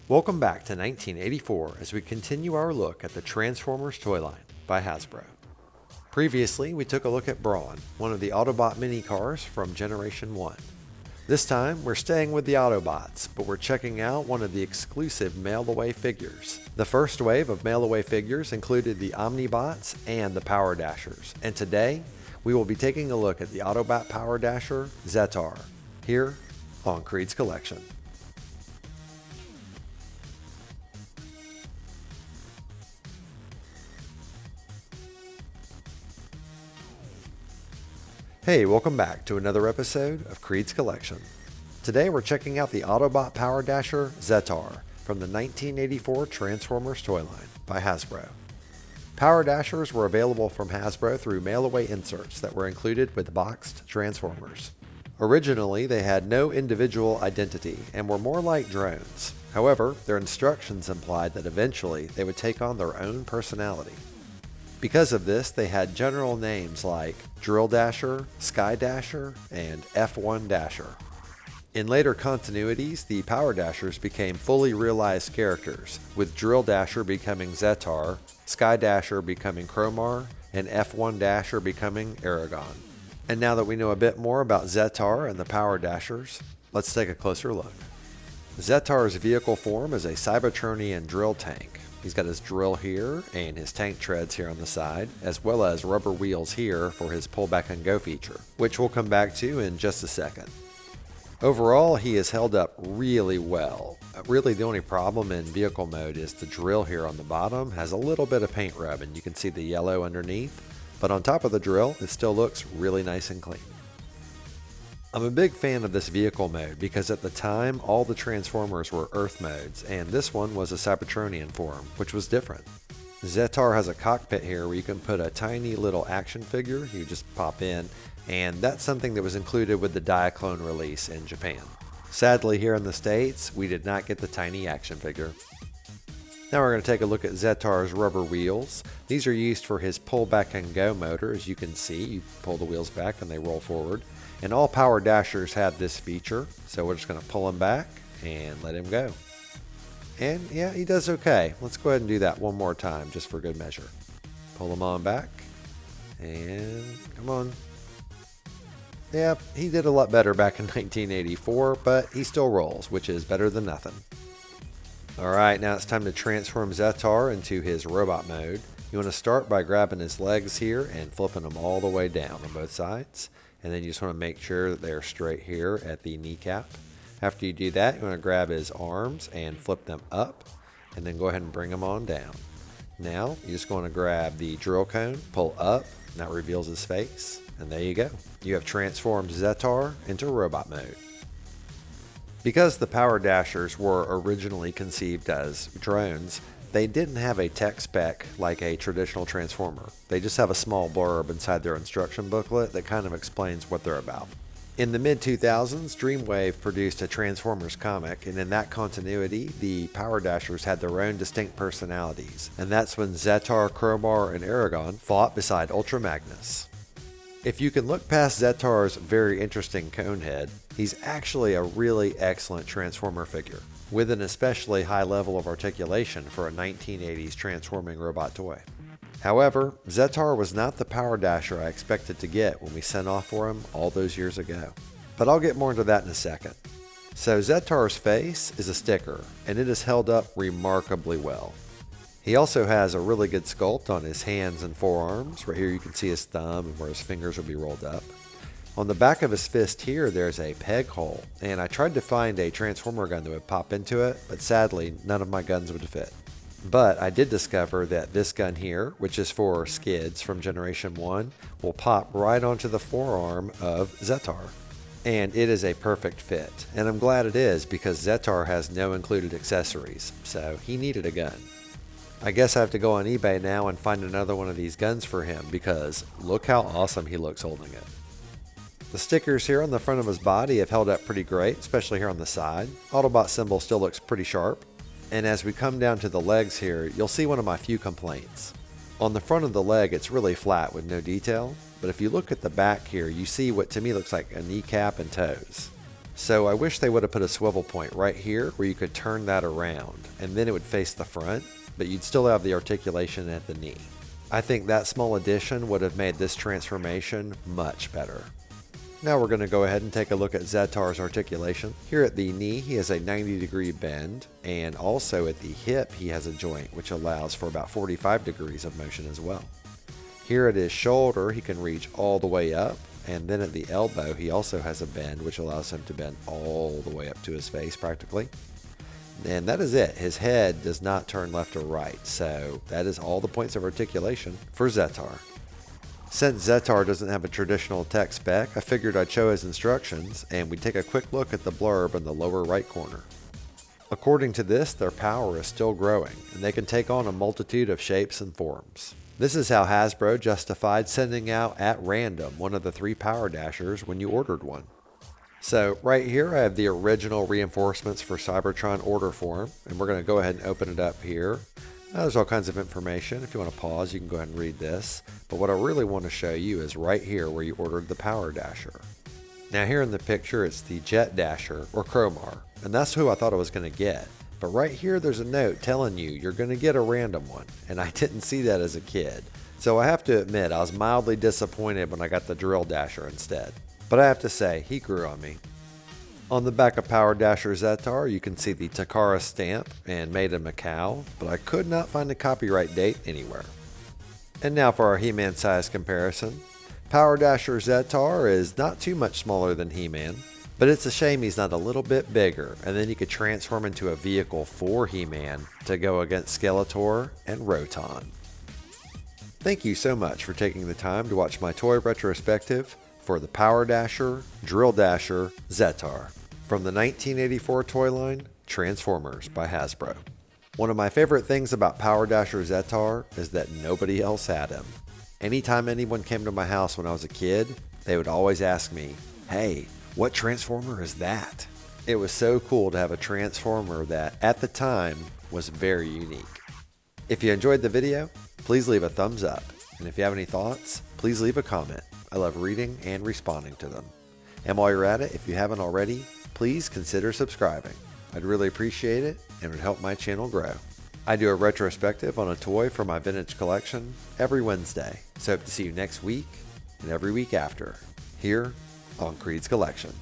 Welcome back to 1984 as we continue our look at the Transformers toy line by Hasbro. Previously, we took a look at Brawn, one of the Autobot mini cars from Generation 1. This time, we're staying with the Autobots, but we're checking out one of the exclusive mail-away figures. The first wave of mail-away figures included the Omnibots and the Powerdashers, and today, we will be taking a look at the Autobot Powerdasher Zetar, here on KREED'S Collection. Hey, welcome back to another episode of KREED'S Collection. Today we're checking out the Autobot Powerdasher Zetar from the 1984 Transformers toy line by Hasbro. Powerdashers were available from Hasbro through mail-away inserts that were included with boxed Transformers. Originally, they had no individual identity and were more like drones. However, their instructions implied that eventually they would take on their own personality. Because of this, they had general names like Drilldasher, Skydasher, and F1 Dasher. In later continuities, the Powerdashers became fully realized characters, with Drilldasher becoming Zetar, Skydasher becoming Cromar, and F1 Dasher becoming Aragon. And now that we know a bit more about Zetar and the Powerdashers, let's take a closer look. Zetar's vehicle form is a Cybertronian drill tank. He's got his drill here and his tank treads here on the side, as well as rubber wheels here for his pull back and go feature, which we'll come back to in just a second. Overall, he is held up really well. Really, the only problem in vehicle mode is the drill here on the bottom has a little bit of paint rub, and you can see the yellow underneath, but on top of the drill, it still looks really nice and clean. I'm a big fan of this vehicle mode because at the time, all the Transformers were Earth modes, and this one was a Cybertronian form, which was different. Zetar has a cockpit here where you can put a tiny little action figure, you just pop in, and that's something that was included with the Diaclone release in Japan. Sadly, here in the States, we did not get the tiny action figure. Now we're going to take a look at Zetar's rubber wheels. These are used for his pull back and go motor. As you can see, you pull the wheels back and they roll forward. And all Powerdashers have this feature, so we're just going to pull him back and let him go. And yeah, he does okay. Let's go ahead and do that one more time just for good measure. Pull him on back, and come on. Yep, he did a lot better back in 1984, but he still rolls, which is better than nothing. Alright, now it's time to transform Zetar into his robot mode. You want to start by grabbing his legs here and flipping them all the way down on both sides. And then you just want to make sure that they're straight here at the kneecap. After you do that, you want to grab his arms and flip them up, and then go ahead and bring them on down. Now, you just want to grab the drill cone, pull up, and that reveals his face, and there you go. You have transformed Zetar into robot mode. Because the Powerdashers were originally conceived as drones, they didn't have a tech spec like a traditional Transformer. They just have a small blurb inside their instruction booklet that kind of explains what they're about. In the mid-2000s, Dreamwave produced a Transformers comic, and in that continuity, the Powerdashers had their own distinct personalities, and that's when Zetar, Cromar, and Aragon fought beside Ultra Magnus. If you can look past Zetar's very interesting cone head, he's actually a really excellent Transformer figure, with an especially high level of articulation for a 1980s transforming robot toy. However, Zetar was not the Powerdasher I expected to get when we sent off for him all those years ago. But I'll get more into that in a second. So Zetar's face is a sticker, and it is held up remarkably well. He also has a really good sculpt on his hands and forearms. Right here you can see his thumb and where his fingers will be rolled up. On the back of his fist here, there's a peg hole, and I tried to find a Transformer gun that would pop into it, but sadly, none of my guns would fit. But I did discover that this gun here, which is for Skids from Generation 1, will pop right onto the forearm of Zetar. And it is a perfect fit, and I'm glad it is because Zetar has no included accessories, so he needed a gun. I guess I have to go on eBay now and find another one of these guns for him because look how awesome he looks holding it. The stickers here on the front of his body have held up pretty great, especially here on the side. Autobot symbol still looks pretty sharp. And as we come down to the legs here, you'll see one of my few complaints. On the front of the leg, it's really flat with no detail, but if you look at the back here, you see what to me looks like a kneecap and toes. So I wish they would have put a swivel point right here where you could turn that around and then it would face the front, but you'd still have the articulation at the knee. I think that small addition would have made this transformation much better. Now we're going to go ahead and take a look at Zetar's articulation. Here at the knee, he has a 90-degree bend, and also at the hip, he has a joint which allows for about 45 degrees of motion as well. Here at his shoulder, he can reach all the way up, and then at the elbow, he also has a bend which allows him to bend all the way up to his face practically. And that is it. His head does not turn left or right, so that is all the points of articulation for Zetar. Since Zetar doesn't have a traditional tech spec, I figured I'd show his instructions, and we'd take a quick look at the blurb in the lower right corner. According to this, their power is still growing, and they can take on a multitude of shapes and forms. This is how Hasbro justified sending out at random one of the 3 Powerdashers when you ordered one. So right here I have the original reinforcements for Cybertron order form, and we're going to go ahead and open it up here. Now, there's all kinds of information. If you want to pause, you can go ahead and read this. But what I really want to show you is right here where you ordered the Powerdasher. Now here in the picture, it's the Jet Dasher or Crowmar, and that's who I thought I was going to get. But right here, there's a note telling you you're going to get a random one, and I didn't see that as a kid. So I have to admit, I was mildly disappointed when I got the Drilldasher instead. But I have to say, he grew on me. On the back of Powerdasher Zetar, you can see the Takara stamp and made in Macau, but I could not find a copyright date anywhere. And now for our He-Man size comparison. Powerdasher Zetar is not too much smaller than He-Man, but it's a shame he's not a little bit bigger, and then you could transform into a vehicle for He-Man to go against Skeletor and Roton. Thank you so much for taking the time to watch my toy retrospective for the Powerdasher Drilldasher Zetar from the 1984 toy line Transformers by Hasbro. One of my favorite things about Powerdasher Zetar is that nobody else had him. Anytime anyone came to my house when I was a kid, they would always ask me, "Hey, what Transformer is that?" It was so cool to have a Transformer that, at the time, was very unique. If you enjoyed the video, please leave a thumbs up. And if you have any thoughts, please leave a comment. I love reading and responding to them. And while you're at it, if you haven't already, please consider subscribing. I'd really appreciate it and it would help my channel grow. I do a retrospective on a toy from my vintage collection every Wednesday. So hope to see you next week and every week after, here on Creed's Collection.